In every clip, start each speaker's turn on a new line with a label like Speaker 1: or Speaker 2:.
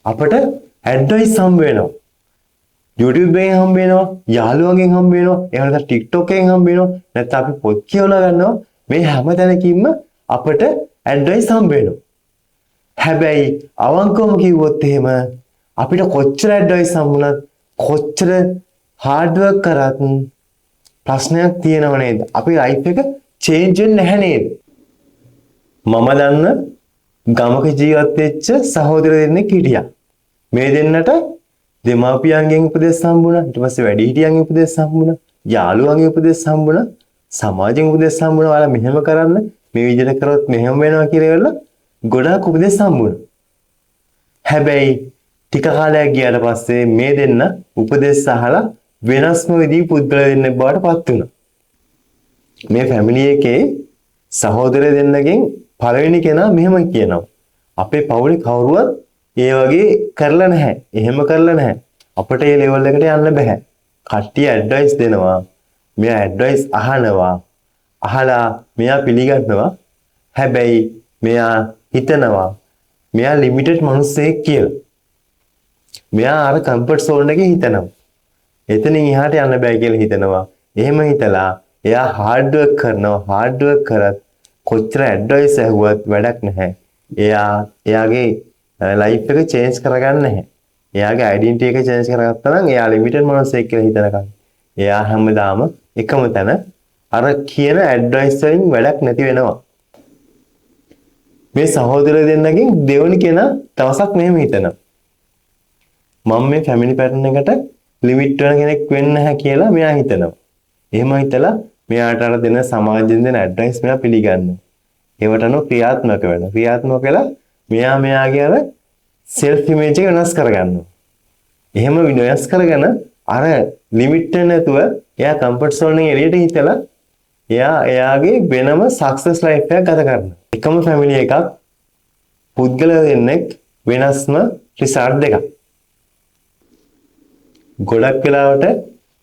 Speaker 1: අපට ඇඩ්වයිස් හම්බ වෙනවා. YouTube එකෙන් හම්බ වෙනවා, යාළුවන්ගෙන් හම්බ වෙනවා, එහෙම නැත්නම් TikTok එකෙන් හම්බ වෙනවා, නැත්නම් අපි පොත් කියවලා ගන්නවා. මේ හැම තැනකින්ම අපට ඇඩ්වයිස් හම්බ වෙනවා. හැබැයි අවංකවම කිව්වොත් එහෙම අපිට කොච්චර ඇඩ්වයිස් හම්බුණත් කොච්චර හાર્ඩ් වර්ක් කරත් ප්‍රශ්නයක් තියෙනව නේද? අපේ ලයිෆ් එක චේන්ජ් වෙන්නේ නැහැ නේද? මම දන්න ගමක ජීවත් වෙච්ච සහෝදර දෙන්නෙක් හිටියා. මේ දෙන්නට දෙමාපියන්ගෙන් උපදෙස් හම්බුණා. ඊට පස්සේ වැඩිහිටියන්ගෙන් උපදෙස් හම්බුණා. යාළුවන්ගෙන් උපදෙස් හම්බුණා. සමාජයෙන් උපදෙස් හම්බුණා. ඔයාලා මෙහෙම කරන්න, මේ විදිහට කරොත් මෙහෙම වෙනවා කියලා ගොඩාක් උපදෙස් හම්බුණා. හැබැයි ටික කාලයක් ගියාට පස්සේ මේ දෙන්න උපදෙස් අහලා වෙනස්ම විදිහේ පුද්ගල දෙන්නෙක් බවට පත් වුණා. මේ ෆැමිලි එකේ සහෝදර දෙන්නගෙන් පළවෙනි කෙනා මෙහෙම කියනවා. අපේ පවුලේ කවුරුවත් ඒ වගේ කරලා නැහැ. එහෙම කරලා නැහැ. අපිට ඒ ලෙවල් එකට යන්න බෑ. කට්ටිය ඇඩ්වයිස් දෙනවා. මෙයා ඇඩ්වයිස් අහනවා. අහලා මෙයා පිළිගන්නවා. හැබැයි මෙයා හිතනවා මෙයා ලිමිටඩ් මිනිස්සෙක් කියලා. මෙයා අර කම්ෆර්ට් සෝන් එකේ හිතනවා. එතනින් එහාට යන්න බෑ කියලා හිතනවා. එහෙම හිතලා එයා හાર્ඩ් වර්ක් කරනවා. හાર્ඩ් වර්ක් කරත් කොච්චර ඇඩ්වයිස් ඇහුවත් වැඩක් නැහැ. එයාගේ ලයිෆ් එක චේන්ජ් කරගන්න නැහැ. එයාගේ ඩෙන්ටිටි එක චේන්ජ් කරගත්තා නම් එයා ලිමිටඩ් මොනසෙක් කියලා හිතනකම් එයා හැමදාම එකම තැන අර කියන ඇඩ්වයිස් වලින් වැඩක් නැති වෙනවා. මේ සහෝදර දෙන්නගෙන් දෙවෙනි කෙනා දවසක් මෙහෙම හිතනවා. මම මේ ෆැමිලි පැටර්න් එකට ලිමිට් වෙන කෙනෙක් වෙන්නේ නැහැ කියලා මෙයා හිතනවා. එහෙම හිතලා මෙයාට අර දෙන සමාජයෙන් දෙන ඇඩ්වයිස් මෙයා පිළිගන්නවා. ඒවට අනුව ක්‍රියාත්මක වෙනවා. ක්‍රියාත්මක වෙලා මෙයාගේ අර සෙල්ෆ් ඉමේජ් එක වෙනස් කරගන්නවා. එහෙම වෙනස් කරගෙන අර ලිමිට් එක නැතුව එයා කම්ෆර්ට් සෝන් එකේ එළියට හිටලා එයාගේ වෙනම සක්සස් ලයිෆ් එකක් ගත කරනවා. එකම ෆැමිලි එකක් පුද්ගල දෙන්නෙක් වෙනස්ම රිසල්ට් දෙකක්. ගොඩක් වෙලාවට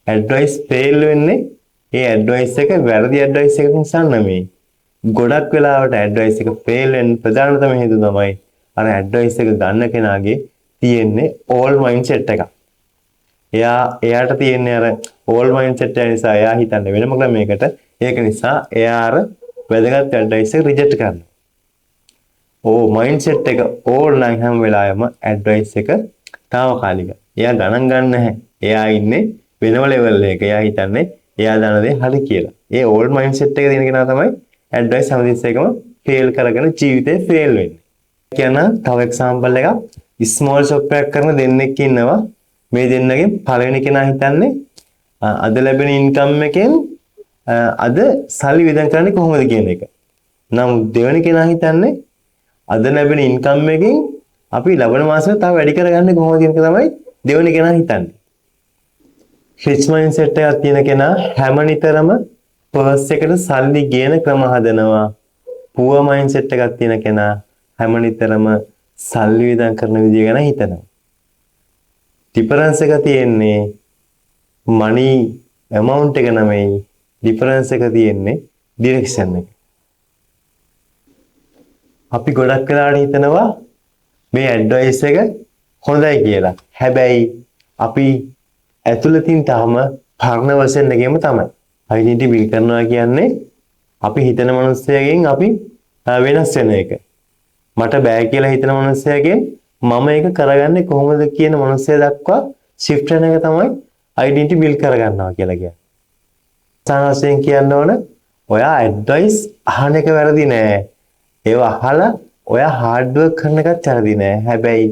Speaker 1: ඇඩ්වයිස් ෆේල් වෙන්නේ ඒ ඇඩ්වයිස් එක වැරදි ඇඩ්වයිස් එකක් නිසා නෙමෙයි. ගොඩක් වෙලාවට ඇඩ්වයිස් එක ෆේල් වෙන්න ප්‍රධානතම හේතුව තමයි අර ඇඩ්වයිස් එක ගන්න කෙනාගේ තියෙන්නේ ඕල් මයින්ඩ්සෙට් එක. එයාට තියෙන්නේ අර ඕල් මයින්ඩ්සෙට් එක නිසා එයා හිතන්නේ වෙනම ක්‍රමයකට. ඒක නිසා එයා අර වැදගත් ඇඩ්වයිස් එක රිජෙක්ට් කරනවා. මයින්ඩ්සෙට් එක ඕල් නම් හැම වෙලාවෙම ඇඩ්වයිස් එක తాවකාලික. එයා ගණන් ගන්න නැහැ. එයා ඉන්නේ වෙනම ලෙවල් එකක. එයා හිතන්නේ එයා දන්න දේ හරි කියලා. ඒ ඕල් මයින්ඩ්සෙට් එක තියෙන කෙනා තමයි ඇඩ්වයිස් හැමතිස්සෙකම ෆේල් කරගෙන ජීවිතේ ෆේල් වෙන්නේ. කියන තව එක්සැම්පල් එකක් ස්මෝල් ෂොප් එකක් කරන දෙන්නෙක් ඉන්නවා. මේ දෙන්නගෙන් පළවෙනි කෙනා හිතන්නේ අද ලැබෙන ඉන්කම් එකෙන් අද සල්ලි වියදම් කරන්නේ කොහොමද කියන එක. නමුත් දෙවෙනි කෙනා හිතන්නේ අද ලැබෙන ඉන්කම් එකෙන් අපි ලබන මාසෙට තව වැඩි කරගන්නේ කොහොමද කියන එක තමයි දෙවෙනි කෙනා හිතන්නේ. රිච් මයින්ඩ්සෙට් එකක් තියෙන කෙනා හැම නිතරම පර්ස් එකට සල්ලි ගේන ක්‍රම හදනවා. පුවර් මයින්ඩ්සෙට් එකක් තියෙන කෙනා හැම නිතරම සල්ලි වියදම් කරන විදිය ගැන හිතනවා. ඩිෆරන්ස් එක තියෙන්නේ මනි amount එක නෙමෙයි. ඩිෆරන්ස් එක තියෙන්නේ ඩිරෙක්ෂන් එක. අපි ගොඩක් වෙලාවට හිතනවා මේ ඇඩ්වයිස් එක හොඳයි කියලා. හැබැයි අපි ඇතුළතින් තාම පරණ වර්ෂන් එකේම තමයි. ඩෙන්ටිටි බිල්ඩ් කරනවා කියන්නේ අපි හිතන මනුස්සයගෙන් අපි වෙනස් වෙන එක. මට බෑ කියලා හිතන මනුස්සයගෙන් මම ඒක කරගන්නේ කොහොමද කියන මනුස්සය දක්වා shift වෙන එක තමයි ඩෙන්ටිටි බිල්ඩ් කරගන්නවා කියලා කියන්නේ. සාමාන්‍යයෙන් කියන්න ඕන ඔයා ඇඩ්වයිස් අහන එක වැරදි නෑ. ඒව අහලා ඔයා හાર્ඩ් වර්ක් කරන එකත් වැරදි නෑ. හැබැයි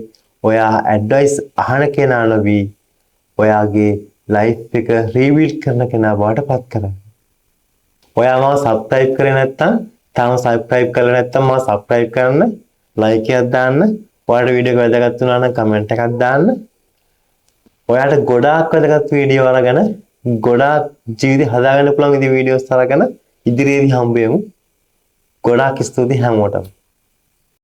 Speaker 1: ඔයා ඇඩ්වයිස් අහන කෙනා නොවි ඔයාගේ ලයිෆ් එක රීබිල්ඩ් කරන කෙනා බවට පත් කරගන්න. ඔයා මාව සබ්ස්ක්‍රයිබ් කරේ නැත්නම් තාම සබ්ස්ක්‍රයිබ් කරලා නැත්නම් මාව සබ්ස්ක්‍රයිබ් කරන්න, ලයික් එකක් දාන්න. ඔයාලට වීඩියෝ එක වැදගත් වුණා නම් කමෙන්ට් එකක් දාන්න. ඔයාලට ගොඩාක් වැදගත් වීඩියෝ අරගෙන ගොඩාක් ජීවිතය හදාගන්න පුළුවන් විදිහේ වීඩියෝස් අරගෙන ඉදිරියේදී හම්බ වෙමු. ගොඩාක් ස්තුතියි හැමෝටම.